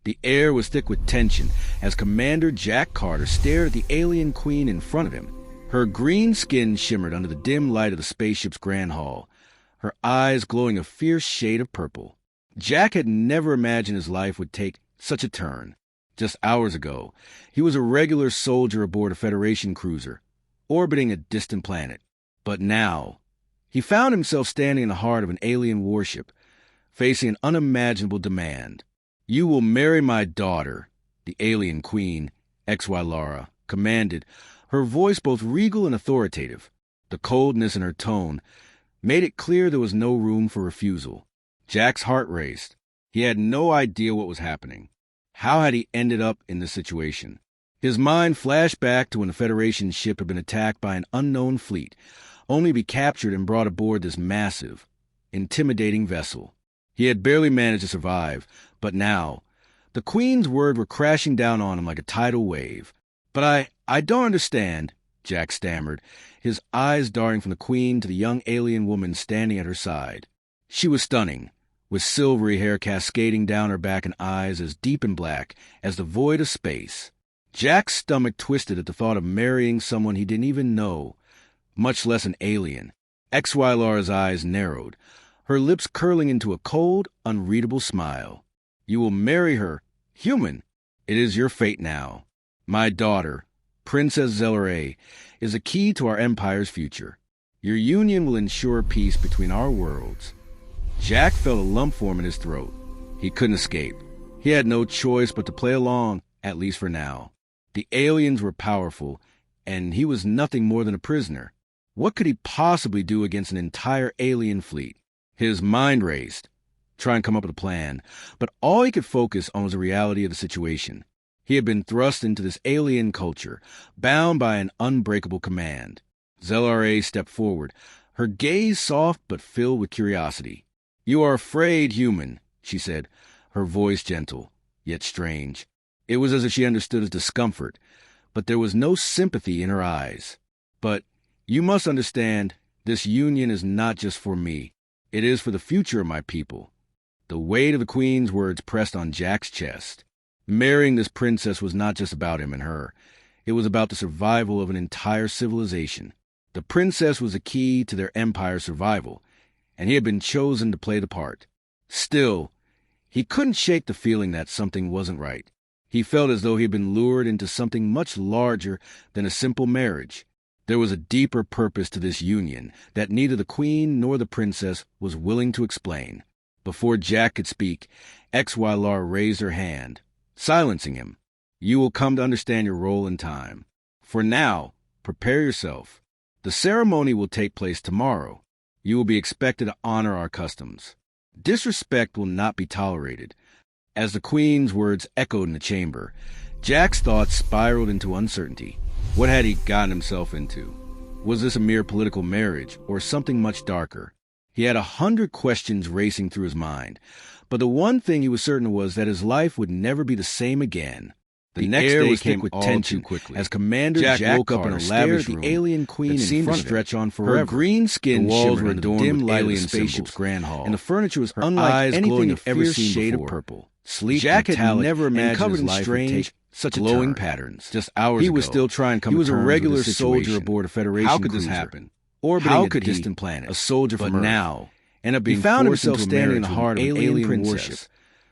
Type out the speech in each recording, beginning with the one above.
The air was thick with tension as Commander Jack Carter stared at the alien queen in front of him. Her green skin shimmered under the dim light of the spaceship's grand hall, her eyes glowing a fierce shade of purple. Jack had never imagined his life would take such a turn. Just hours ago, he was a regular soldier aboard a Federation cruiser, orbiting a distant planet. But now, he found himself standing in the heart of an alien warship, facing an unimaginable demand. "You will marry my daughter," the alien queen, XY Lara, commanded, her voice both regal and authoritative. The coldness in her tone made it clear there was no room for refusal. Jack's heart raced. He had no idea what was happening. How had he ended up in this situation? His mind flashed back to when the Federation ship had been attacked by an unknown fleet, only to be captured and brought aboard this massive, intimidating vessel. He had barely managed to survive, but now, the Queen's words were crashing down on him like a tidal wave. "But I don't understand," Jack stammered, his eyes darting from the Queen to the young alien woman standing at her side. She was stunning, with silvery hair cascading down her back and eyes as deep and black as the void of space. Jack's stomach twisted at the thought of marrying someone he didn't even know, much less an alien. XY Lara's eyes narrowed, her lips curling into a cold, unreadable smile. "You will marry her, human. It is your fate now. My daughter, Princess Zelare, is a key to our empire's future. Your union will ensure peace between our worlds." Jack felt a lump form in his throat. He couldn't escape. He had no choice but to play along, at least for now. The aliens were powerful, and he was nothing more than a prisoner. What could he possibly do against an entire alien fleet? His mind raced, trying to come up with a plan, but all he could focus on was the reality of the situation. He had been thrust into this alien culture, bound by an unbreakable command. Zelare stepped forward, her gaze soft but filled with curiosity. "You are afraid, human," she said, her voice gentle, yet strange. It was as if she understood his discomfort, but there was no sympathy in her eyes. "But you must understand, this union is not just for me. It is for the future of my people." The weight of the Queen's words pressed on Jack's chest. Marrying this princess was not just about him and her. It was about the survival of an entire civilization. The princess was the key to their empire's survival, and he had been chosen to play the part. Still, he couldn't shake the feeling that something wasn't right. He felt as though he had been lured into something much larger than a simple marriage. There was a deeper purpose to this union that neither the Queen nor the princess was willing to explain. Before Jack could speak, XY Lara raised her hand, silencing him. "You will come to understand your role in time. For now, prepare yourself. The ceremony will take place tomorrow. You will be expected to honor our customs. Disrespect will not be tolerated." As the Queen's words echoed in the chamber, Jack's thoughts spiraled into uncertainty. What had he gotten himself into? Was this a mere political marriage, or something much darker? He had 100 questions racing through his mind, but the one thing he was certain was that his life would never be the same again. The next day came with tension quickly as Commander Jack woke up in a lavish room. The alien queen seemed to stretch on forever. Her green skin walls were adorned with alien spaceship's grand hall, and the furniture was unlike anything he'd ever seen shade of purple. Sleek, Jack had never imagined his life would take such glowing patterns. Just hours ago, he was still trying to come to terms with the situation. He was a regular soldier aboard a Federation cruiser. How could this happen? Orbiting a distant planet, a soldier from Earth. But now, he found himself standing in the heart of an alien warship.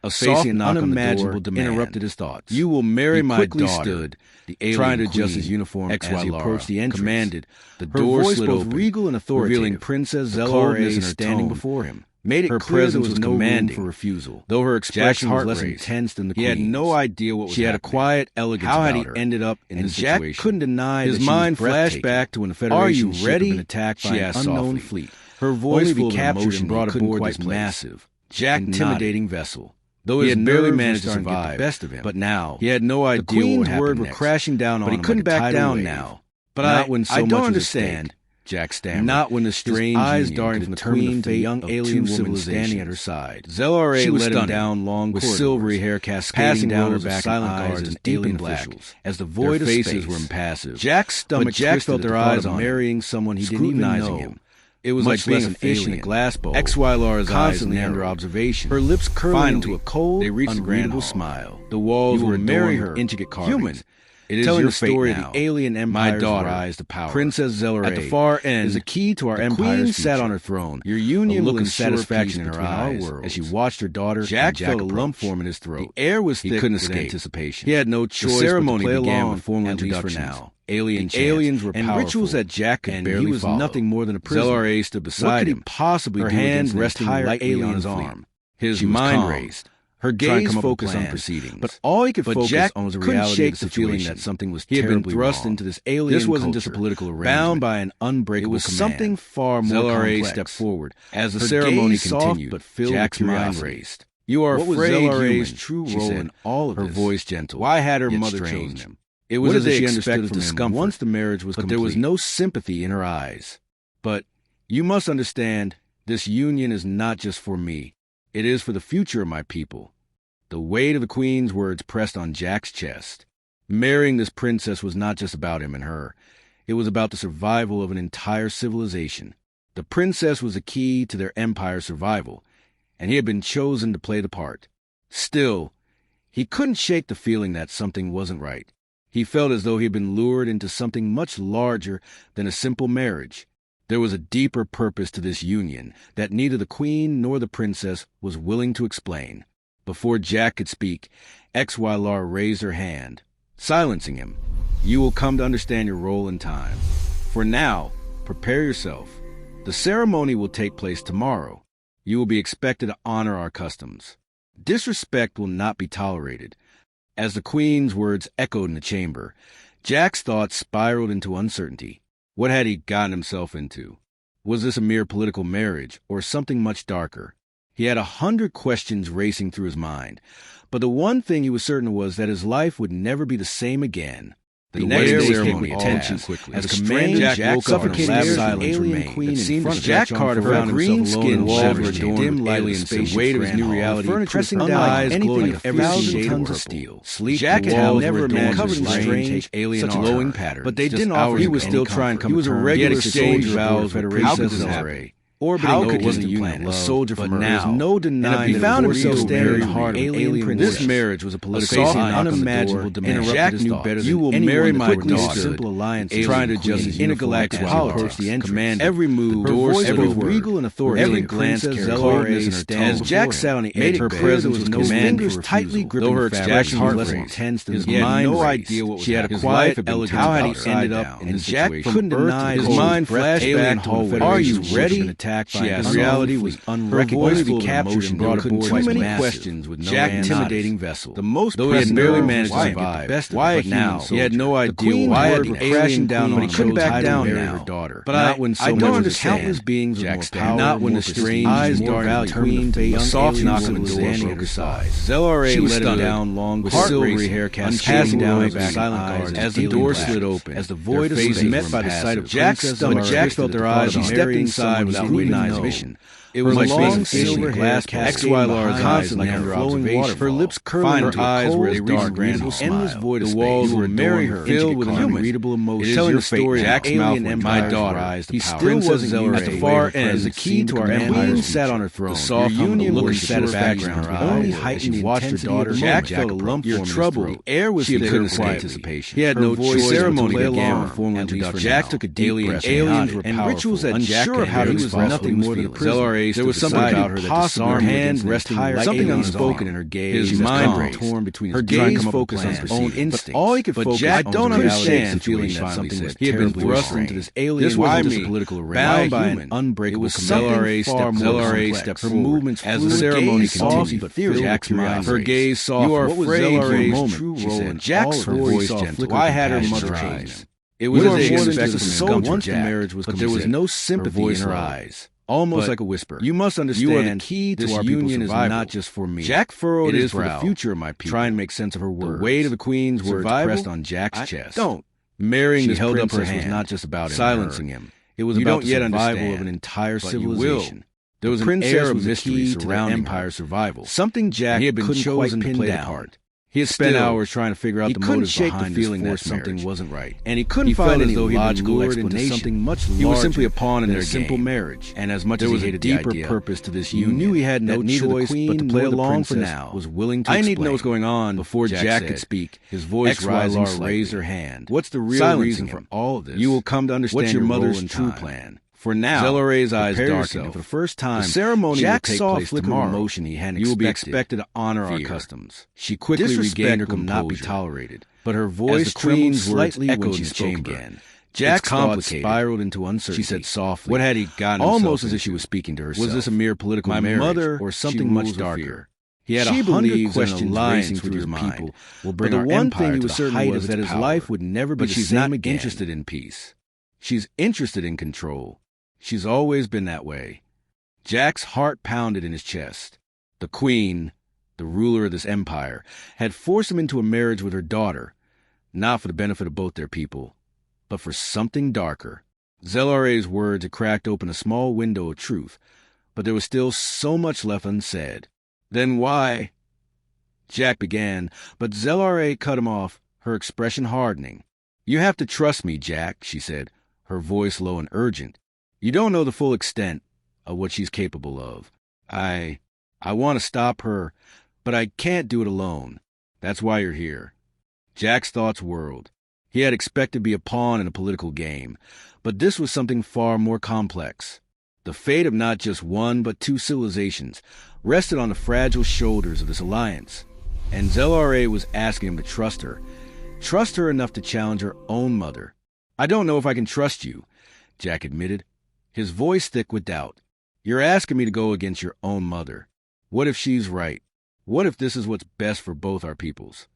A soft, unimaginable demand interrupted his thoughts. "You will marry my daughter." He quickly stood, the alien trying to adjust his uniform as he approached the entrance. Commanded. The door slid open, regal and authoritative, revealing Princess Zelare standing before him. Made it her presence was no commanding for refusal. Though her expression was less intense than the Queen's. He had no idea what was happening. She had a quiet elegance about her. How had he ended up in this situation? Jack couldn't deny his mind flashed back to when the Federation ship had been attacked by an unknown fleet. Her voice full of emotion and brought aboard this massive, intimidating vessel. Though he had barely managed to survive, the best of him. But now, he had no idea what would happen next. The Queen's words were crashing down on him, but he couldn't back down now. But not when so much was at stake. Jack stammered. Not when the strange eyes darting from the Queen to the young alien woman standing at her side. Zelare led him down long with silvery hair cascading down her back, silent guards and alien black, as the void of faces were impassive. Jack's stomach twisted felt their eyes on marrying someone he didn't even know. It was like being a fish in a glass bowl. XYLR's constantly under observation. Her lips curling into a cold, unreadable smile. The walls were marry her intricate carvings. It is telling the story of the alien empire's rise to power. Princess Zelare, at the far end, is a key to our empire's future. Sat on her throne. Your union will ensure satisfaction in her eyes as she watched her daughter. Jack felt a lump form in his throat. The air was thick. He couldn't escape anticipation. He had no choice. The ceremony but to play along with formal introductions. Aliens were powerful, and rituals that Jack could barely he was follow. Nothing more than a prisoner. Zelare stood beside him, possibly her hand resting lightly on his arm. His mind raced. Her gaze focused on proceedings, but all he could focus on was the reality of the feeling that something was terribly wrong. He had been thrust into this alien culture. This wasn't just a political arrangement, bound by an unbreakable command. It was something far more complex. Stepped forward as the ceremony continued, but Jack's mind raced. You are afraid Zelare's true role in all of this. Her voice gentle. Why had her mother chosen him? It was as if she understood the discomfort once the marriage was complete. But there was no sympathy in her eyes. But you must understand, this union is not just for me. It is for the future of my people. The weight of the Queen's words pressed on Jack's chest. Marrying this princess was not just about him and her. It was about the survival of an entire civilization. The princess was the key to their empire's survival, and he had been chosen to play the part. Still, he couldn't shake the feeling that something wasn't right. He felt as though he had been lured into something much larger than a simple marriage. There was a deeper purpose to this union that neither the Queen nor the princess was willing to explain. Before Jack could speak, XYLR raised her hand, silencing him. You will come to understand your role in time. For now, prepare yourself. The ceremony will take place tomorrow. You will be expected to honor our customs. Disrespect will not be tolerated. As the Queen's words echoed in the chamber, Jack's thoughts spiraled into uncertainty. What had he gotten himself into? Was this a mere political marriage, or something much darker? He had 100 questions racing through his mind, but the one thing he was certain was that his life would never be the same again. The next ceremony attention quickly. As Commander Jack suffocating silence remained. It seemed as Jack Carter found himself alone in walls were dim alien space, weight of his new reality, pressing down eyes glowing of every tons of steel. Sleek Jack had never been covered in strange alien glowing patterns. But they didn't offer. He was still trying to come. He was a regular soldier of the Federation. Orbiting it wasn't a unit, a soldier from Earth. There was no denying that he found himself standing in the heart of alien. This marriage was a political unimaginable demand. Jack knew better than you will marry my daughter. Simple alliance, trying to adjust intergalactic politics. Command every move, every regal and authority, every glance, Zelare as Jack sat on the edge, her presence was commanding, tightly gripping her expression was less intense than his mind. No idea what she had a quiet, elegant. How had he ended up in this situation? Jack couldn't deny his mind flashed back to are you ready? Yes. Reality was unrecognizable, captured and brought aboard too many questions with no Jack intimidating vessel. The most though he had barely managed to survive. Why now? He had no idea why had been crashing down, but he couldn't back down now. Daughter. But not when so much of countless beings with more power, not when the strange, eyes dark queen, a soft knock on the door broke her side. Zelare let it down long with silvery hair cascading down back silent guards as the door slid open, as the void of space met by the sight of Jack's stomach. Jack felt their eyes. She stepped inside without mission. It was like being silver glass XYLR's constantly under observation. Her lips curling, her eyes were as dark, endless void of space. The walls were marry her, filled with unreadable emotion. Telling the story of Jack's mouth and my daughter. He still wasn't Zelare. At the far end, the key to our empire sat on her throne. The soft union look of satisfaction in her eyes. Only heightened the watched her daughter. Jack felt a lump form in his throat. Air was thick with anticipation. He had no choice. Ceremony began with formal introduction. Jack took a deep breath. Aliens were powerful, and rituals that Jack had. He was nothing more than a prisoner. There was something about her that disarmed her hands resting something unspoken in her gaze. His mind torn between her gaze focused on his own instinct. All he could focus on. I don't understand feeling that something was he had been thrust into this alien. This wasn't just a political arrangement. Bound by an unbreakable Zelare stepped. Her movements as the ceremony continued, but Jack's mind. Her gaze saw what was Zelare's true role. Jack's voice gentle. Why had her mother chosen him? It was as they expected from once the marriage was complete, but there was no sympathy in her eyes. Almost like a whisper. You must understand, you are the key to our union is not just for me. Jack furrowed his brow. It is for the future of my people. Try and make sense of her words. The weight of the Queen's words pressed on Jack's chest. Don't. Marrying this held up her hand was not just about him. Silencing him. It was about the survival of an entire civilization. There was an air of mystery surrounding empire's survival. Something Jack couldn't chosen to play the part. He had spent hours trying to figure out the motives behind the feeling that something wasn't right, and he couldn't find any logical explanation. Something much larger. He was simply a pawn in their simple marriage, and as much as he hated the idea, purpose to this union, knew he had no choice but to play along for now. Was willing to. I need to know what's going on before Jack could speak. His voice rising slightly. Raised her hand. What's the real reason for all of this? You will come to understand your mother's true plan. For now, Zelarae's eyes darkened, and for the first time, the ceremony Jack saw a flicker of emotion he hadn't expected. You will be expected to honor our customs. She quickly regained her composure. Not be tolerated, but her voice trembled slightly when she spoke again. Jack's thoughts spiraled into uncertainty. She said softly, "What had he gotten himself almost as if she was speaking to herself? Was this a mere political marriage, or something much darker?" He had 100 questions racing through his mind. But the one thing he was certain was that his life would never be the same again. She's not interested in peace. She's interested in control. She's always been that way. Jack's heart pounded in his chest. The queen, the ruler of this empire, had forced him into a marriage with her daughter, not for the benefit of both their people, but for something darker. Zelarae's words had cracked open a small window of truth, but there was still so much left unsaid. Then why? Jack began, but Zelarae cut him off, her expression hardening. "You have to trust me, Jack," she said, her voice low and urgent. "You don't know the full extent of what she's capable of. I want to stop her, but I can't do it alone. That's why you're here." Jack's thoughts whirled. He had expected to be a pawn in a political game, but this was something far more complex. The fate of not just one, but two civilizations rested on the fragile shoulders of this alliance, and Zelarae was asking him to trust her enough to challenge her own mother. "I don't know if I can trust you," Jack admitted, his voice thick with doubt. "You're asking me to go against your own mother. What if she's right? What if this is what's best for both our peoples?"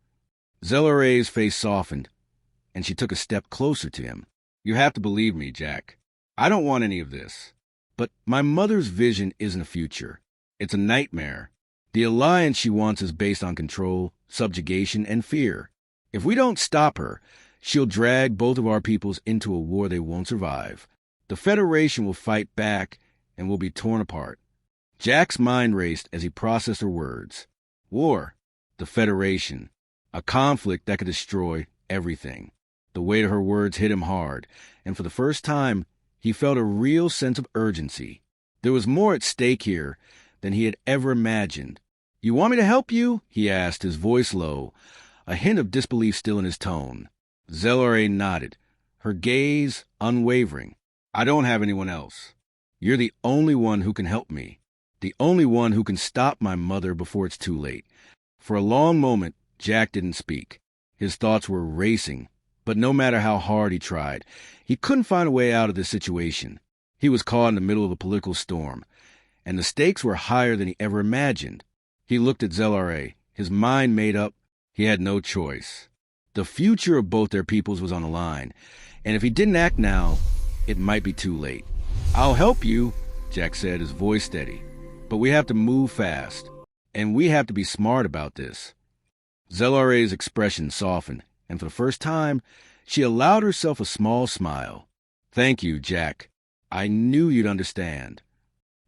Zelarae's face softened, and she took a step closer to him. "You have to believe me, Jack. I don't want any of this. But my mother's vision isn't a future. It's a nightmare. The alliance she wants is based on control, subjugation, and fear. If we don't stop her, she'll drag both of our peoples into a war they won't survive. The Federation will fight back, and we'll be torn apart." Jack's mind raced as he processed her words. War, the Federation, a conflict that could destroy everything. The weight of her words hit him hard, and for the first time, he felt a real sense of urgency. There was more at stake here than he had ever imagined. "You want me to help you?" he asked, his voice low, a hint of disbelief still in his tone. Zelarae nodded, her gaze unwavering. "I don't have anyone else. You're the only one who can help me, the only one who can stop my mother before it's too late." For a long moment, Jack didn't speak. His thoughts were racing, but no matter how hard he tried, he couldn't find a way out of this situation. He was caught in the middle of a political storm, and the stakes were higher than he ever imagined. He looked at Zelarae, his mind made up. He had no choice. The future of both their peoples was on the line, and if he didn't act now, it might be too late. "I'll help you," Jack said, his voice steady. "But we have to move fast, and we have to be smart about this." Zelarae's expression softened, and for the first time, she allowed herself a small smile. "Thank you, Jack. I knew you'd understand."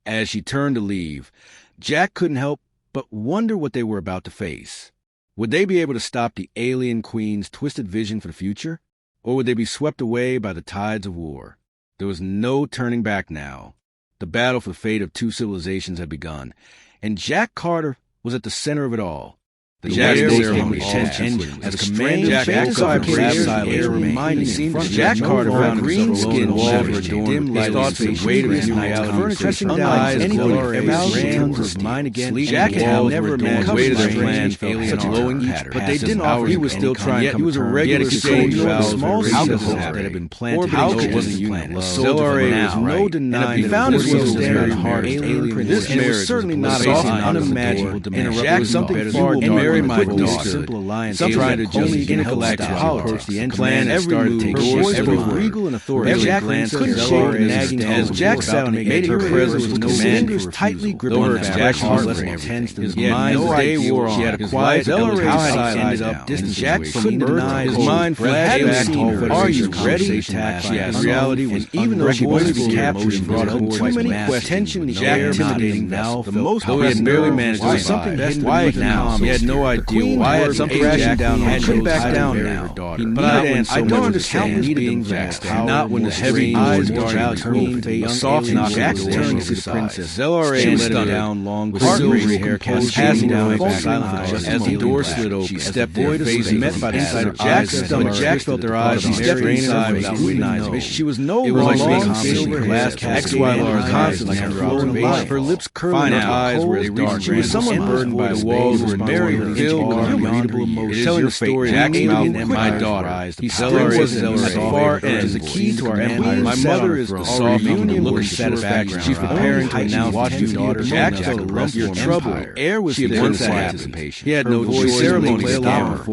As she turned to leave, Jack couldn't help but wonder what they were about to face. Would they be able to stop the alien queen's twisted vision for the future? Or would they be swept away by the tides of war? There was no turning back now. The battle for the fate of two civilizations had begun, and Jack Carter was at the center of it all. The Jack ceremony tension as Commander Jack reminding Jack Carter found green skin walls dim light thoughts of weight of his reality, touching eyes glowing every of his mind again. Jack had never imagined weight of their plan, such a glowing pattern. But they didn't offer. He was still trying. He was a regular exchange small alcohol that had been planted. Alcohol wasn't planet. Zelarae was no denying that he found his way staring at hard alien. This marriage was certainly not a unimaginable demand. Jack something far darker. My daughter, simple alliance, trying to just intergalactic politics. The plan every move, every regal and authority. Jack couldn't shake nagging as Jack sat on the edge. Her presence was no fingers tightly gripping her Jack's heart less intense. His mind day wore on. She had a quiet Zelarae's side ended up distant. Jack couldn't deny his mind flashed back. "Are you ready?" She asked. Reality was even though she wanted to be captured and brought up too many questions. Tension in the air, intimidating now. The most he had barely managed to survive. Why now? He had no no idea why I had something crashing down on him back down now. But I don't understand being vexed. Not when the heavy eyes darted out Queen, a soft knock Jack turned to see the princess. Zelare let her down long with silvery hair passing down her silent as the door slid open. She stepped in, face met by the inside of Jack's stomach. Jack felt her eyes. She stepped inside without recognizing. She was no long silver glass X-Y-Lars constantly under observation. Her lips curled, her eyes were as dark. She was someone burdened by the walls were very filled with unreadable emotions. Telling the story of Jack's mouth and my daughter. He Zelare was at the far end, which is the key to our empire. My mother is the soft union-looking satisfaction. She's preparing to announce your daughter. Jack felt a lump your trouble. Air was filled with anticipation. He had no voice. Ceremony stopped.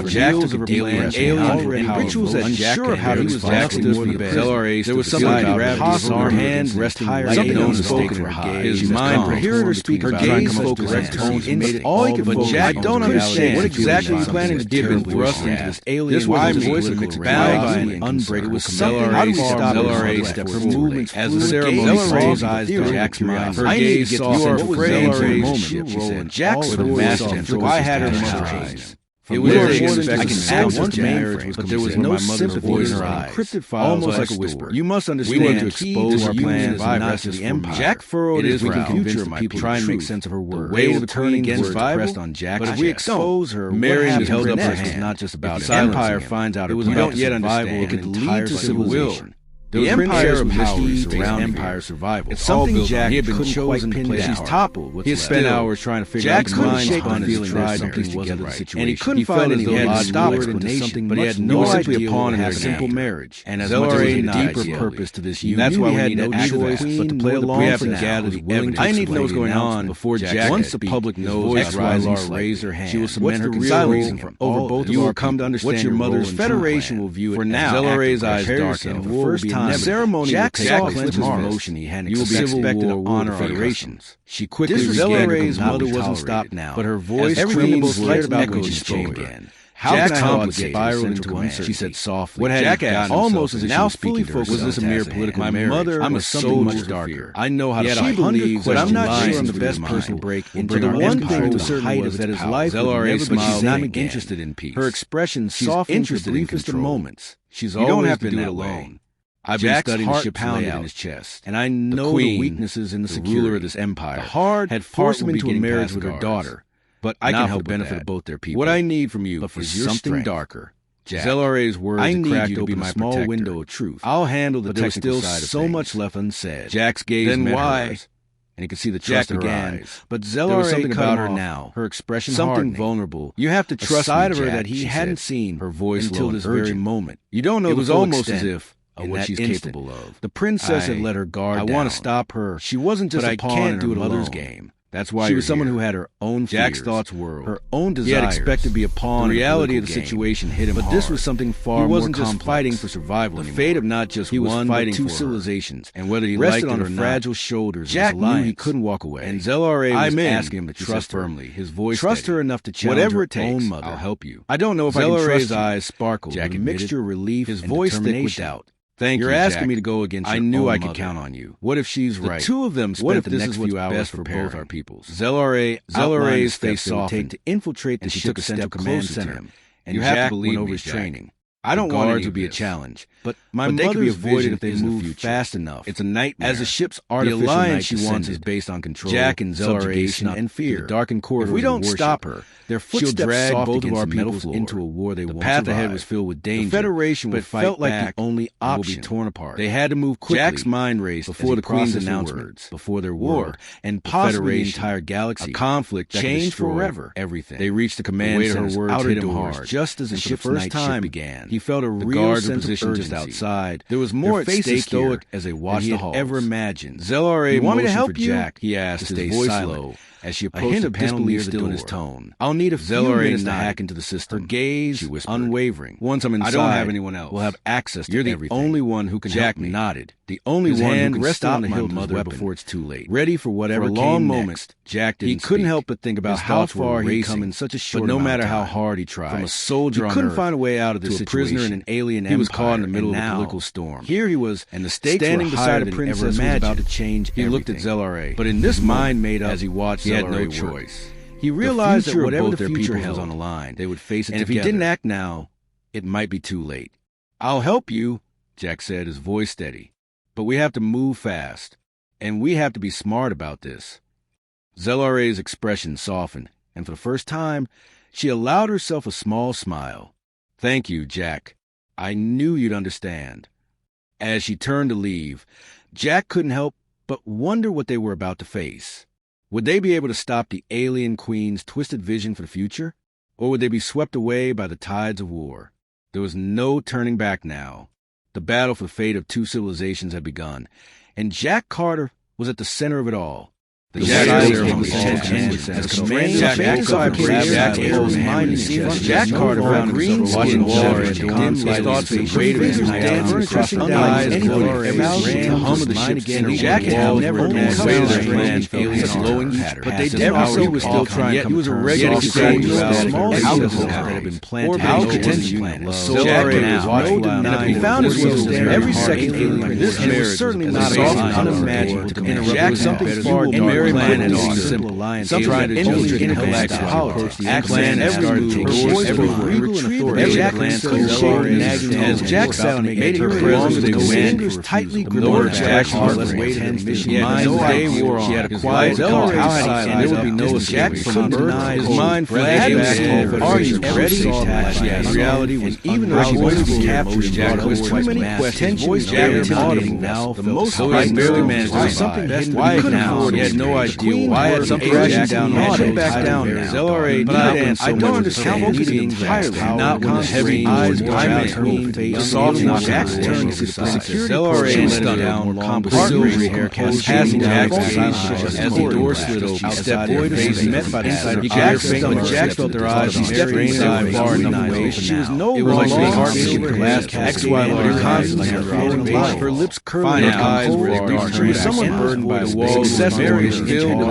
Jack took a alien and rituals that Jack had how he was Jack's more the bed. There was something about his arm, hands resting higher, something unspoken for his mind. Hearing her speak, her gaze focused on tones. He made all he could focus. I don't understand what exactly he's planning to do. Thrust into this alien. This was his voice of mixed bound and unbreakable. It was something. How do we stop Zelare stepped her movements as the ceremony Zelare's eyes to Jack's mind. Her gaze saw you are afraid for a moment. She said, Jack's with a master. I had her mother's eyes. It was more than I can act once marriage, but there was no sympathy in her eyes. Encrypted files, almost like a whisper. You must understand. We want to expose our plans and not just the empire. Jack furrowed his brow. Future my people try and make sense of her words. The wave of turning against pressed on Jack. But if we expose her, Marion held up her hand. Was not just about the empire finds out it was not yet understand. It could lead to civilization. The empire of powers around empire survival. It's something Jack couldn't chosen to play. She's toppled. He had spent hours trying to figure out. Jack couldn't shake the feeling that something wasn't right, and he couldn't find any logical explanation. But he had no idea a pawn in a simple marriage. And as much as a deeper purpose to this union, that's why we had no choice but to play along. We have to gather the evidence. I need to know what's going on before Jack. Once the public knows X-Y-Lars raised her hand, she will cement her reconciling from over both. You will come to understand what your mother's federation will view it. For now, Zelare's eyes darken. For the first time, ceremony Jack saw clenches motion. He hadn't expected to honor federations. She quickly Zelare's mother wasn't stopped now, but her voice trembled scared about when she spoke again. How complicated spiraled into uncertainty. She said softly. What had Jack asked, almost as if now fully focused, was this a mere political marriage? My mother was so much darker. I know how to believe, but I'm not sure I'm the best person to break into the one thing to certain was that his life would never be not interested in peace. Her expression softened for the briefest of moments. She's always been that way. I've been studying the ship's layout in his chest, and I know the weaknesses in the security of this empire. The hard had forced him into a marriage with her daughter, but I can help the benefit of both their people. What I need from you is something darker. Zelare's words cracked you to be my small window of truth. I'll handle the technical side of things. So much left unsaid. Jack's gaze met hers, and he could see the trust in her eyes. But Zelare was something about her now, her expression something vulnerable. You have to trust a side of her that he hadn't seen her voice until this very moment. You don't know. It was almost as if what she's capable of. The princess had let her guard down. I want to stop her. She wasn't just a pawn in her mother's game. That's why she was someone who had her own Jack's thoughts world, her own desires. He had expected to be a pawn. The reality of the situation hit him hard. But this was something far more complex. He wasn't just fighting for survival anymore. The fate of not just one, but two civilizations. And whether he rested on her fragile shoulders, Jack knew he couldn't walk away. And Zelare was asking him to trust firmly. His voice trust her enough to challenge her own mother. I'll help you. I don't know if I can trust you. Eyes sparkled. Jack mixture of relief, his voice thick with doubt. Thank you. You're asking me to go against your own mother. I knew I could count on you. What if she's right? The two of them spent the next few hours for both our peoples. Zelare's face softened to infiltrate the ship's central command center, and you have to believe over his training. I don't want it to be a challenge, but my mother could be avoided if they move fast enough. It's a nightmare. As the ship's artificial the alliance she wants is based on control, Jack and subjugation and fear. The darkened corridors. If we don't stop her, their footsteps drag both of our peoples into a war they won't survive. The path ahead was filled with danger. The Federation would fight like the only option. Will be torn apart. They had to move quickly. Jack's mind raced before the Queen's announcement, before their war, and possibly the entire galaxy. A conflict changed forever. Everything. They reached the command center's outer doors just as the ship's night shift began. He felt a real sense of urgency outside. There was more at stake stoic as they watched the halls. Ever imagined. Zelare want me to help you? Jack, he asked, his voice low. As she approached the panel near the door. In his tone. I'll need a few minutes to hack into the system. Her gaze, she whispered, unwavering. Once I'm inside, I don't have anyone else. We'll have access to everything. You're the only one who can help me. Jack nodded. The only one who can stop my mother before it's too late. Ready for whatever came next. Jack didn't speak. He couldn't help but think about how far he'd come in such a short amount of time. But no matter how hard he tried, from a soldier on Earth, he couldn't find a way out of this situation. A prisoner in an alien empire. He was caught in the middle of a political storm. Here he was, and the stakes standing beside a princess was about to change everything. He looked at Zelare, but in this mind made up as he watched Zelare, he had no choice. He realized that whatever both the their future people held was on the line. they would face it And if together. he didn't act now, it might be too late. "I'll help you," Jack said, his voice steady. "But we have to move fast. And we have to be smart about this." Zelare's expression softened, and for the first time, she allowed herself a small smile. "Thank you, Jack. I knew you'd understand." As she turned to leave, Jack couldn't help but wonder what they were about to face. Would they be able to stop the alien queen's twisted vision for the future? Or would they be swept away by the tides of war? There was no turning back now. The battle for the fate of two civilizations had begun, and Jack Carter was at the center of it all. The Jack Carter found green skin thoughts and greater his eyes glowing the hum of the ship's engine. Jack had never imagined their plans aliens glowing pattern, but they never see was still trying to. He was a regular exchange of small alcohol that had been planted in the planet. So Jack was watchful, and he found his way to every second alien. This marriage certainly not soft and unimaginable to interrupt something far darker planet on simple alliance, trying to intergalactic politics. Plan every move, every retrieval, every glance as Jack sat on the edge of her long as they fingers tightly gripped Jack's heart. She had no idea she had a quiet calm. There would be no escape from his mind flashback. Are you ready? Reality was even though she was captured. Jack was too many questions. Voice Jack intimidating now. The most barely managed to something hidden. Why now? He had no idea why had something crashing down on him. Back down now. Zellare not answer. I don't understand these entirely. Not with the heavy eyes behind her face. Soft and Jack's turn to see the security. Zellare let it down. Long silvery hair passing Jack's as the door slid open. Stepped boy to face met by the inside of Jack felt their eyes. She stepped inside far enough away. She was no longer hard-shaped glass XY constantly her lips curling, her eyes were dark. She was someone burdened by the walls of various filled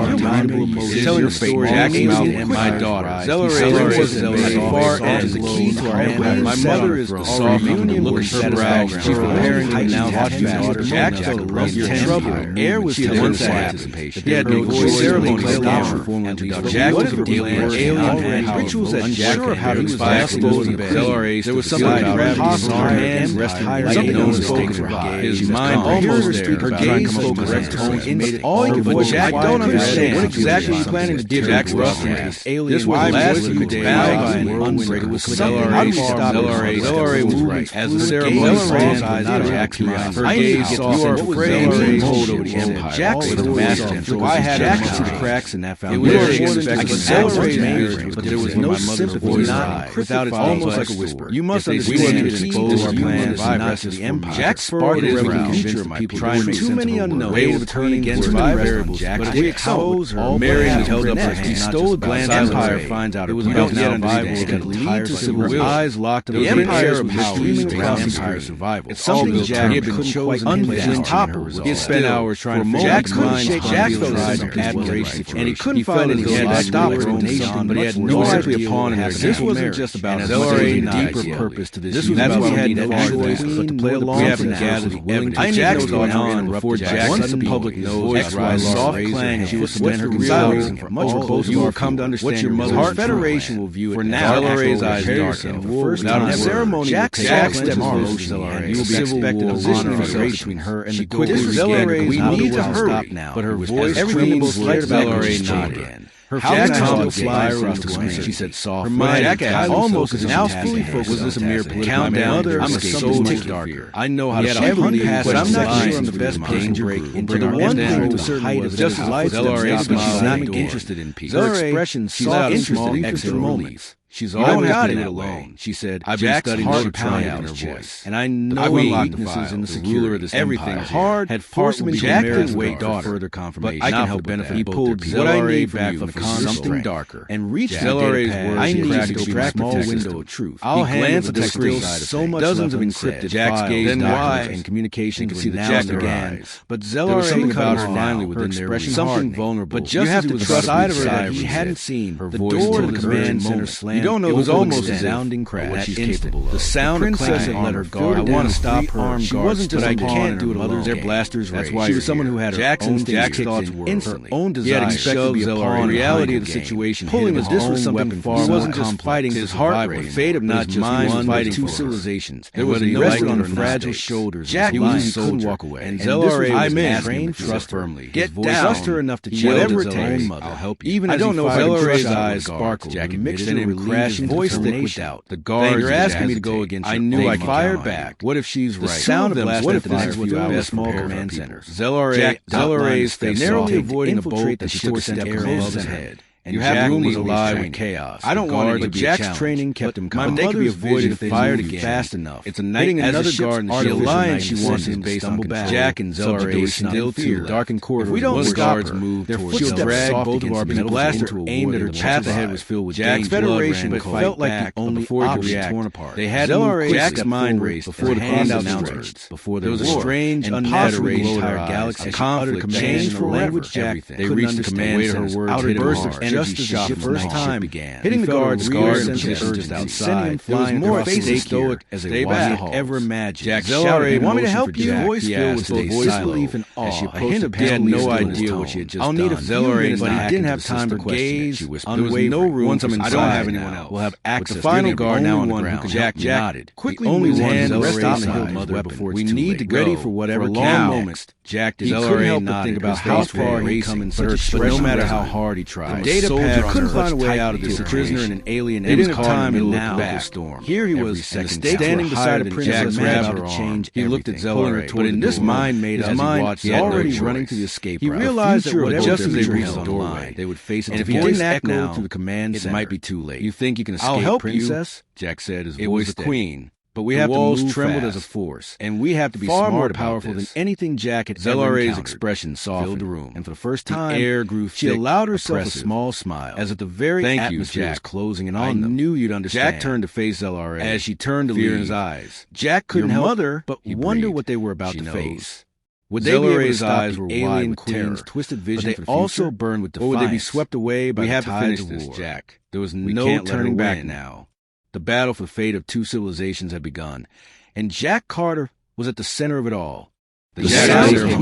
telling the story Jack's mouth and my daughter. Zellare was as far as the key to our empire. My mother is the soft union look at her brow. She's preparing to announce my daughter. Jack felt a rough trouble. Air was tense anticipation. He had no ceremony stop formal introduction. Jack was a alien rituals that Jack had how to inspire Zellare. There was something about his hands rest higher. Something unspoken for his mind almost there. Her gaze spoke correct tones. Made it all but Jack don't understand what exactly he's planning to do. Jack's rough and his alien. This was last few days. Unbreakable was Zellare was right. As the ceremony stands without Jack's mind, her gaze saw you are afraid to hold over the empire. Jack's the master. I had Jack to the cracks in that foundation. It was more than I can celebrate marriage, but there was no sympathy without it. Almost like a whisper. You must understand we expose our plans not to the empire. Jack sparked a future of my people trying too many unknowns. Way of turning against my variables. But if we expose her, Mary held up her hand. He stole a glance. Empire finds out it was about yet unrivaled. Can lead to civil war. Eyes locked in the empire of streaming across empire survival. It's something Jack had been quite unfinished. He had spent hours trying to Jack couldn't shake Jack felt admiration, and he couldn't find any head to stop nation, but he had no idea upon him. This wasn't just about Zellare deeper purpose to this. This was about we had no choice but to play along. We have to gather the evidence. I Jack was going on before Jack once the public knows soft clang. She was spent her realizing for much closer. You will come to understand your mother's federation will view it. For now, Zellare's eyes dark and without a ceremony. Jack stepped Zellare. You will be expected to honor between her and the quick Zellare. We need to hurry now. But her voice trembled like Zellare nodded. Her tongue fly across the screen. She said softly. Her mind almost as now fully focused. Was this a mere political countdown? I'm a soul darker. I know how to heavily pass, but I'm not sure I'm the best danger break. But the one thing was certain was just as light as she's not interested in peace. Her expression saw interested in extra moments. She's always got it alone. She said, I've been studying her pounding in her voice. And I know weaknesses in the security of this everything hard had forced me to marry wait for further confirmation. But I can help benefit. He pulled Zellare back from something darker and reached Zellare's words. I need to extract a small window of truth. I'll glance at the still so much dozens of encrypted Jack's gaze and communication to see the Jack began. But Zellare about her finally within their expression something vulnerable. But just as he was side of her that he hadn't seen, the door to the command center slammed. don't know. It was almost a resounding crash. What she's capable of. The sound of princess had let her guard. I want to stop her. She wasn't just a pawn in her mother's their blasters. That's why she was someone who had her own Jack's thoughts were instantly. Her own desire. He had expected to be a pawn. The reality of the situation, pulling his this was something far more. He wasn't just fighting his heart rate. The fate of not just one, but two civilizations. There was no rested on her fragile shoulders. Jack couldn't walk away. And ZLRA trained trust firmly. Get down. Trust her enough to whatever it takes. I'll help you. Even I don't know if ZLRA's eyes sparkled. Jack mixed in him crashing, voice thick with doubt. The guards, you're asking me to go against her. I knew I fired back. What if she's right? The sound of blast. What if this is what our small command centers? ZLRA's face narrowly avoiding a bolt that she took a step above his head. And you have room was alive with chaos. I don't want to, but Jack's training kept him calm. They could be avoided if they fired again fast enough. It's a night another guard, and she alliance she wants him based on back. Jack and ZLRA still too darkened corridors. If we don't stop her, their footsteps drag both of our blaster aimed at her path ahead was filled with Jack's Federation, but felt like the only option torn apart. They had Jack's mind raced before the handout announced. Before there was a strange, unnatural entire galaxy conflict changed for language. Everything. They reached the command center. Outer burst of just as the first time began. Hitting the guards and urged outside. There was more face stoic as a watch ever imagined. Jack shouted, "Want me to help you?" Voice filled with both disbelief and awe. A hint of he had no idea what she had just done. I'll need a ZLRA, but he didn't have time to gaze. There was no room. Once I'm inside, I don't have anyone else. We'll have access. The final guard now on the ground. Jack nodded. Quickly moved his hand to stop the hill mother before it's too late. We need to go. Ready for whatever long moments. Jack did ZLRA not think about how far he'd come in such, but no matter how hard he tried. Data pad couldn't find a way out of this. A prisoner in an alien. They didn't have time to look back. Here he was, standing beside a princess about to change. He looked at ZLRA, but in this mind-made as he watched, he already running to the escape route. He realized that just as they reached the doorway, they would face it. And if he didn't act now, through the command center, it might be too late. You think you can escape, I'll help princess? Jack said, his voice the queen. But we have to move trembled as a force, and we have to be far more powerful than anything Jack had ever encountered. ZLRA's expression filled the room, and for the first time, the air grew thick. She allowed herself a small smile, as if the very atmosphere was closing in on them. I knew you'd understand. Jack turned to face ZLRA as she turned to fear in his eyes. Jack couldn't help but wonder what they were about to face. Would they be able to stop the alien queen's twisted vision for the future? But they also burned with defiance. Or would they be swept away by the tides of war? We have to finish this, Jack. There was no turning back now. The battle for the fate of two civilizations had begun, and Jack Carter was at the center of it all. The sound of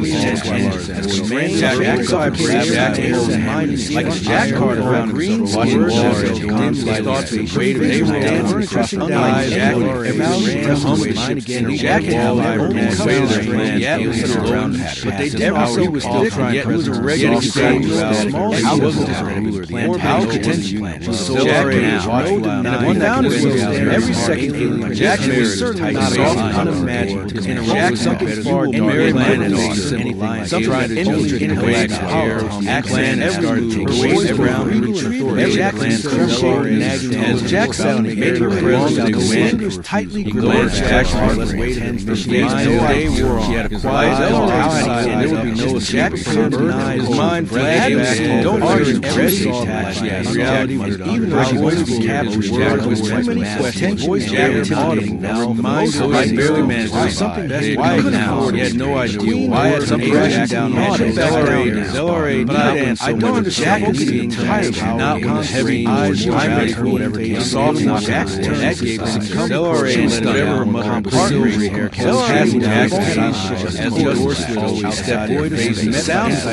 like Jack Carter found himself watching words and his thoughts and weight of they were dancing unlike Jack mind again. Jack had only persuaded their plan, yet around but they never was still trying. Yet it was a regular exchange about how wasn't just a ruler. The how contingency plan was so and one found every second. Jack was certainly not unimaginable because in Jack something far land and anything some tried to infiltrate the way Ackland every move around every Ackland as Jack sounded made her presence fingers tightly gripped Jack's heartless weight and his day wore on. She had a quiet outside and there would be no escape. His mind flagged back. Don't argue reality was even though she wanted to be captured. Jack was too many questions. Voice Jack was audible. Now mind so barely managed to something that's why now he had no idea why had some crashing down ZLRA I don't understand focusing entirely not on heavy eyes or whatever he soft Jackson that gave us ZLRA and whatever her mother silvery hair passing Jackson as the horse always stepped in the sounds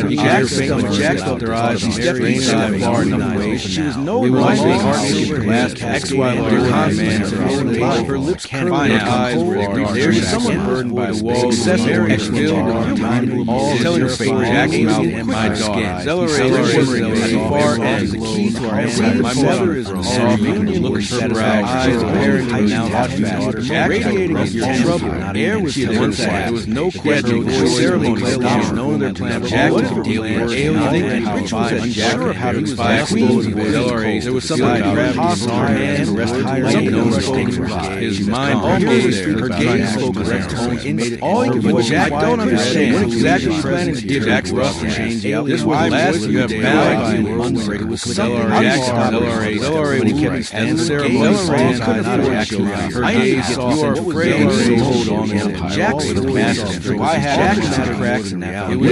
Jack felt her eyes she stepped inside far enough away she was no longer the glass cascade her lips curved her eyes were there was someone burdened by the walls excessive all telling her fate, Jack's mouth and my dog. ZLRA as far as the key to our empire. My mother is a soft union look at her brow. Eyes apparent and now hot fast. Jack radiating as your trouble. Air was the one side. There was no question or ceremony stopped. None of their plans. Jack was dealing with alien and how he was by queens of ZLRA. There was something about hostile man and rest something else taken his mind almost there. Her gaze spoke correct tone. All he could Jack I don't understand. What exactly are you planning to do? Jack's rough and changing. This was the last few days. Unbreakable. LRA when he kept standing ceremony. Her gaze saw you are afraid to hold on to him. Jack was the master. Why had Jack cracks in that? It was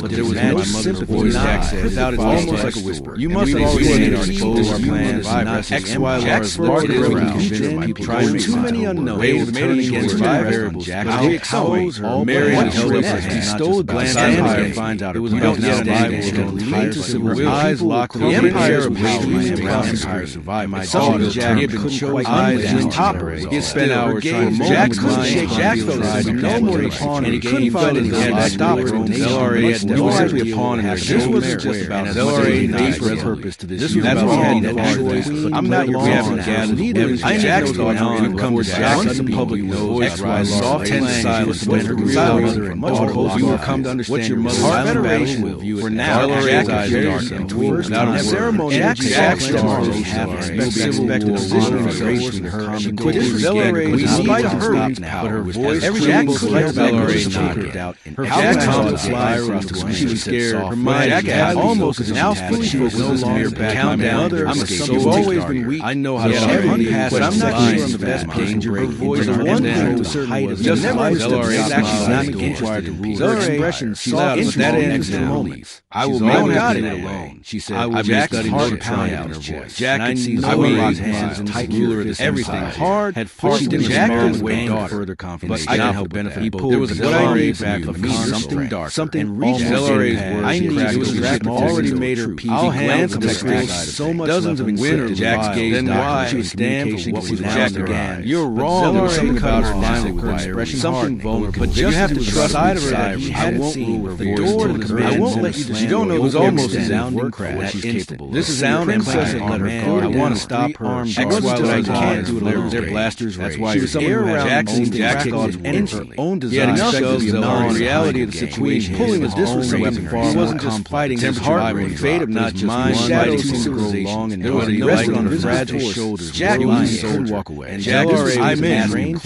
but there was no sympathy. Jack said, without it, almost like a whisper. You must have already exposed our plan. XY Jack's large around. Trying too many unknowns. They were turning against five variables. Jack expose her. Mary held up her hand. He stole a glance at Empire and finds out it was not yet unstable. Her eyes locked. The Empire of Empire survived. My daughter Jack couldn't show his eyes in top her. He spent hours trying to Jack couldn't shake Jack felt no more a pawn, and he couldn't find any head to stop her. LRA had no simply a pawn in her. This was just about LRA deeper purpose to this. That's what had that choice. I'm not your gathered. I Jack's going on. Come to Jack in public knows soft and silent when her real mother and daughter will come to understand what your mother's federation will view for now. LRA's eyes dark and twins. Without a ceremony, Jack's stars expected position of grace in her. She quickly regained in spite of her, but her voice trembled like LRA doubt. Her Jack saw the fly across the way. She was scared. Her mind had almost as now fully focused on the mere countdown. I'm a soul. You've always been weak. I know how to unpass, but I'm not sure I'm the best danger. Her voice was one thing to a certain height of just never LRA's actually not required to rule. Her expression saw that ends the moment. I will make it alone. She said, I will Jack's heart pound out her voice. Jack could see Zoe's hands and tight ruler of everything hard had forced Jack to wait further confidence. But I didn't help benefit. There was a LRA back of me something dark. Something reached LRA's words. I knew it was already made her peasy. I'll glance at the screen. So much dozens of encrypted Jack's gaze. Then why? She was damned for what was Jack again. You're wrong. There was something about her final with her expression something vulnerable. But you have to trust side of her that he hadn't seen. The door to the command. I won't let you. You don't know. It was almost a sounding crash. She's capable. This is sound princess and let her guard. I want to stop her. I can't do it alone. Their blasters. That's why you're someone who Jackson Jack God's own design. The reality of the situation. Pulling his disrespect weapon far. He wasn't just fighting his heart. Fate of not just mind. Shadows seemed to grow long and there was a resting on his fragile shoulders. Jack couldn't walk away. And Jack I'm in.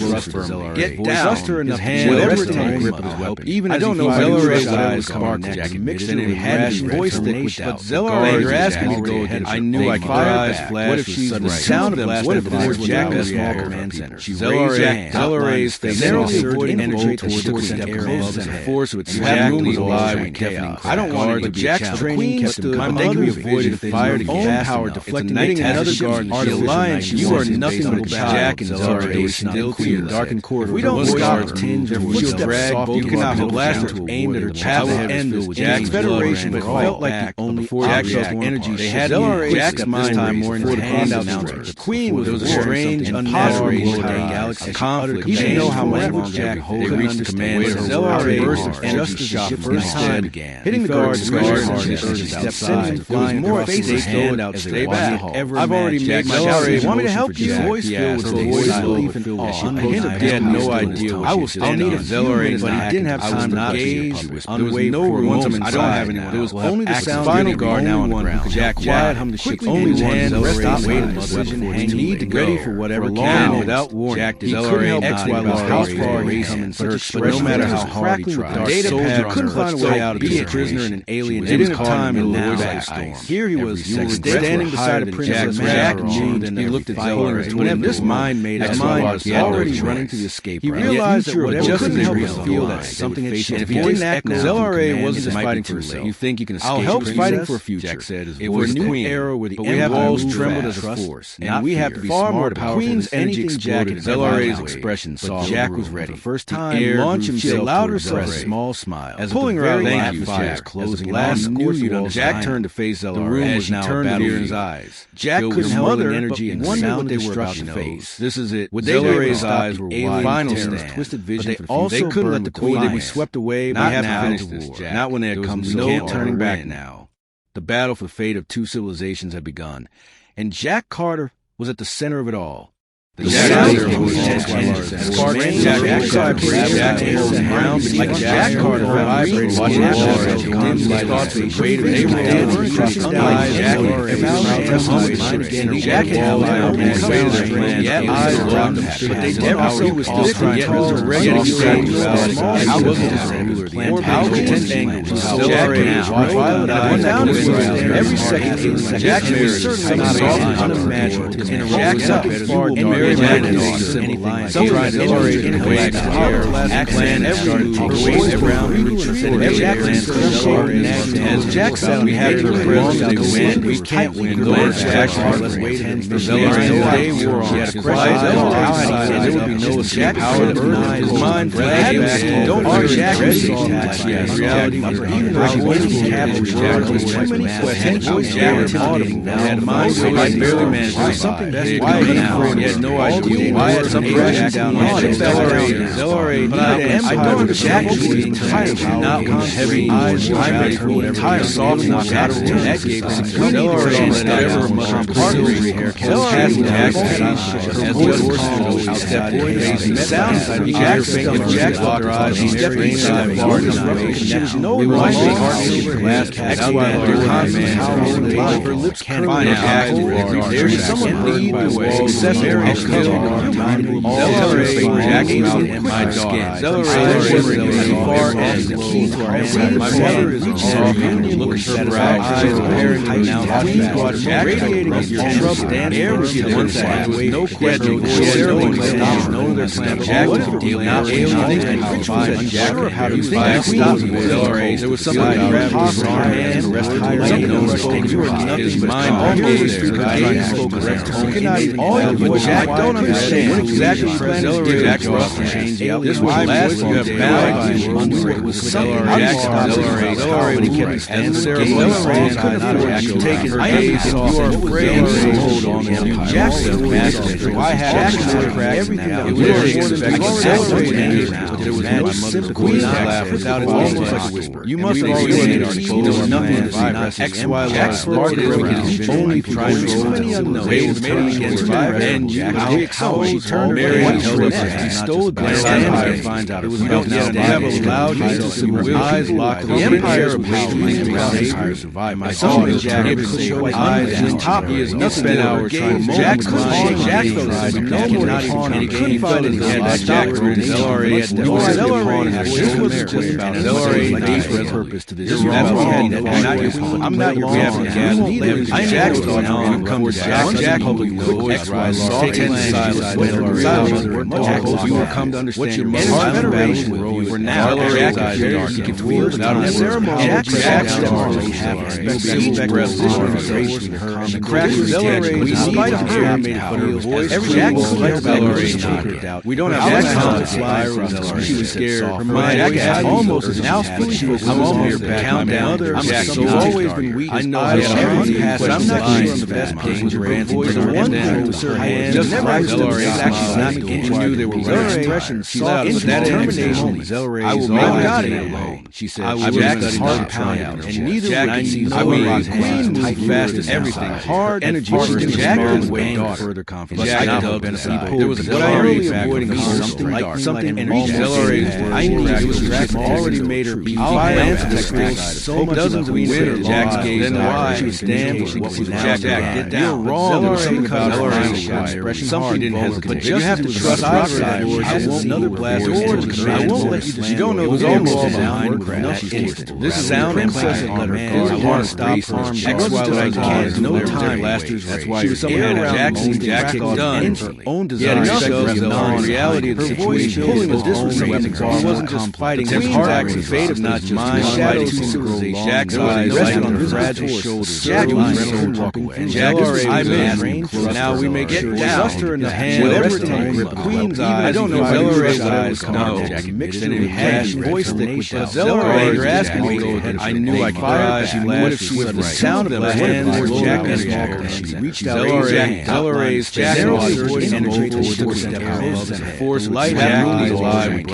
Get down. Her enough hand. Whatever it takes. Grip of his weapon. Even I don't know. Zelara's eyes sparkled. Jack mixed it and had his voice thick with doubt. But Zelara, you're asking me to go ahead. I knew I could eyes flash. What if she's the sound of blast? What if it was Jack a small command center? Zelara's face narrowly avoiding energy towards the step above the force of its exactly alive with chaos. I don't want to be Jack's training kept him. My mother avoided fire to own power, deflecting another guard. You are nothing but a Jack and Zellara still clear. Darkened corridor. We don't stop tinge their footsteps. You cannot hold blaster aimed at her path end with Jack's Federation, but felt like the only Jack's energy. They had Jack's mind time more in his hand outstretched. The Queen was a strange, unnatural galaxy conflict. He didn't know how much longer Jack hold. They reached the command. Zellara burst of just as the ship first time began, hitting the guards outside. It was more faces hand out. Stay back. I've already made my Zellara. Want me to help you? Voice filled with voice belief and awe. He had no idea. I was standing on Zellara, but he didn't have time to gaze. There was no room. I don't have anyone. There was only the sound final guard now on the ground. Jack quiet hummed the ship. Only hand rest waited position. Need to ready for whatever long without warning. Jack did Zellara XY how far he come in search, but no matter how hard he tried, data pad couldn't find a way out of being a prisoner in an alien. They didn't have time to avoid that storm. Here he was standing beside a princess. Jack knew. He looked at Zellara. When this mind made his mind already running to the escape. He realized that whatever couldn't help but feel that something had shifted. If he didn't act now, Zellara wasn't just fighting for himself. You think you can escape? I'll help fighting for a future. Jack said, "It was a new era where the walls trembled as a force, and we have to be far more powerful." Queen's energy exploded. Zelara's expression saw Jack was ready. For the first time, launch himself. She allowed herself a small smile as pulling her out of the fire, closing last scorching. Jack turned to face Zellara. The room was now turned to fear in his eyes. Jack couldn't hold energy and wonder what they were about to face. This is it. Zelara's eyes were wide. Final stand. Twisted vision. They couldn't let the Queen be swept away. Not now. Not when there comes no turning back now. The battle for the fate of two civilizations had begun, and Jack Carter was at the center of it all. The Jack Carter vibrated, watching dim light thoughts and greater. They were Jack and yet eyes around him, but they never see was different. Yet was a regular stage. How was it? How pretending to Jack now? Every second, Jack is certainly unimaginable. In a Jack's up far Mary some trying to accelerate in ways to care, plan every move, ways around and retreat. As Jack said, we have to repress the wind. We can't win. Lord Jack, let's wait for day war on. He had a question outside. There would be no escape. Power of his mind. Don't fear Jack. Reality. Even though she wasn't cavalry, Jack was too many questions. Jack had a mind so I barely managed something that's why he had no idea why had some crashing down on accelerate. But I don't understand the entire not with the heavy eyes, the entire soft knock out of that gave us accelerate ever much part of the hair casting as was outside the sounds of Jack locked her eyes and stepping inside far enough. No one glass her lips curling there's someone leading the way. Jack and my dog. Accelerate far as the key to our my mother is looking her brow, eyes apparently now Jack radiating his trouble. Air was the one side. There was no question. No other plan. Jack was dealing out alien how fine Jack how to fight. There was somebody grabbed his arm and rested his mind almost there. But Jack don't understand what exactly Jack's rough change. This was last you have bound. It was something when he kept his hands and ceremony could take his gaze off. You are afraid to hold on to him. Jackson master. I had everything. It was accelerated. There was no sympathy. Laugh without it, almost like a whisper. You must have already there was nothing to X, Y, Jack's only trying to many unknowns. They was made against five and how she turned Mary and held up. He stole a glance. Empire finds out it was built now. They have allowed his eyes locked. The Empire of Power survive. My son Jack eyes and top. He is nothing spent hours trying to Jack's mind. Jack those no more not even he couldn't find his head. Jack wrote his LRA at the LRA. This was just about LRA deep purpose to this. That's what I'm not your gas. Jack's talking on come to Jack public voice rise soft and silence. You will come to understand what your motivation will for now. You can feel without a ceremony. Jack's the crack was accelerated. We spite of her made her voice. Every Jack we don't have that kind of fly. She was scared. Her mind almost as now I'm almost back. Countdown. I'm so always been weak. I know every pass. I'm not sure I'm the best danger. One thing was her hands. Just never actually not getting knew they were right expressions. She's out of that determination. I will make got it alone. She said. I will study hard pound and neither would I need. I mean, Queen moved fast as everything. Hard energy. Jack was way further confidence. Jack dug in people. There was a gallery avoiding something and I knew it was Jack already made her be so much dozens of winners. Jack's gaze then why she was damned. Jack get down. You're wrong. There was something about something didn't hesitate. But you have to trust outside. I won't another blast. I won't let you. You don't know. It was almost behind. This sound princess let her go. I want to stop her. X while I can. No time. Blasters. That's why you're somewhere Jackson. Jack done. Own desire. The reality of the situation. Pulling was disrespectful. He wasn't just fighting. His heart was fate of not just mine. Shadows civilization. Jack's eyes rested on his fragile shoulders. Jack was walk away. Jack is now we may get down. Her in the hand. Whatever it takes. Queen's eyes. I don't know. Zelleray's eyes. No. Mixed in hash. Voice thick with that. Zelleray, you're asking me to go ahead. I knew I could fire. She laughed with the sound of her hands. Jack and she reached out. Zelleray's Jack avoiding energy towards the force light happening alive.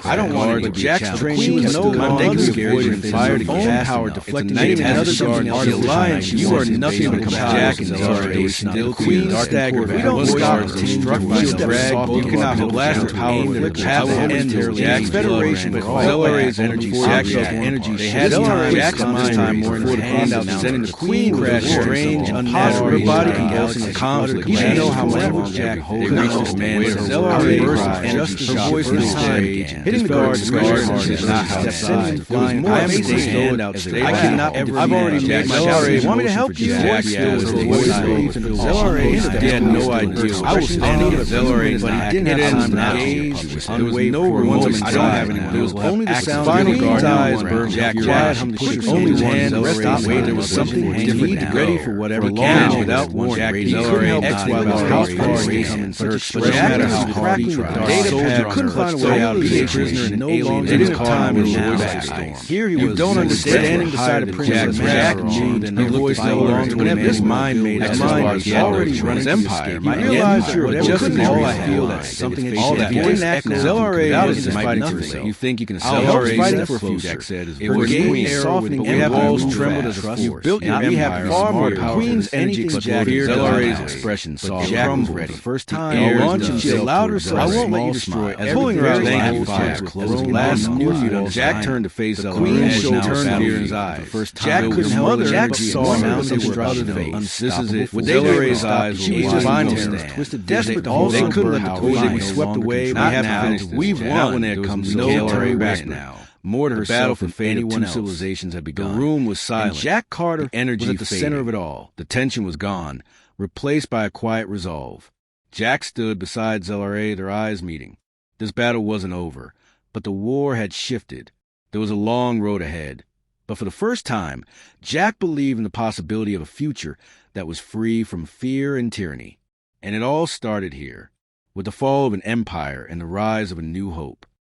I don't want it, but Jack's trained. She was no longer scared and fired against power deflecting another guard. Alliance. You are nothing but Jack and Zelleray. Still Queen staggered. We don't guards that struck by the drag. You cannot blast her power with a path that ends Jack's Federation, but Zelara's energy, Jack's energy. They had Jack's mind more in hand out, sending the Queen crash strange, unnatural. Her body convulsing in conflict. You should know how much Jack holds. They reached this man's Zelare burst, just her voice was rage, hitting the guards. Is not how it stepped flying. I am stand out. I cannot ever. I've already made my Zelare. Want me to help you? Jack still her voice Zelare. He had no idea. I was standing at Zelare, but he didn't have time to gaze. There was no remote. I don't have anyone. There was only the sound of the guard's eyes burned. Jack only his hand rested. There was something different, ready for whatever came without warning. Zelare X while the house party coming. But no matter how hard he tried, data couldn't find a way out of being a prisoner and no longer in his time in the storm. Here he was. You don't understand. Standing beside the princess, Jack knew that her voice no longer whenever his mind made his mind was already running his empire. He realized that whatever all I feel that something had changed. If he didn't act now, Zelare was fighting for himself. You think you can Zelare fighting for a future? Jack said, "It was Queen softening, and the walls trembled as a force. You built your empire. We have far more Queen's energy exploded." Zelare's expression saw crumble for the first time. Launch and she allowed herself. I won't let you destroy. As pulling her out, thank you, Jack. As his last move, Jack turned to face Zelare. Queen showed fear in his eyes. Jack couldn't help Jack saw now something other than face. This is it. With Zelare's eyes, she was final stand. Twisted, desperate. They couldn't let the Queen be swept away. We have to finish. We've won. When there comes no turning back now. More to her battle for fate of two civilizations had begun. The room was silent. And Jack Carter energy was at the center of it all. The tension was gone, replaced by a quiet resolve. Jack stood beside Zelare, their eyes meeting. This battle wasn't over, but the war had shifted. There was a long road ahead. But for the first time, Jack believed in the possibility of a future that was free from fear and tyranny. And it all started here, with the fall of an empire and the rise of a new hope.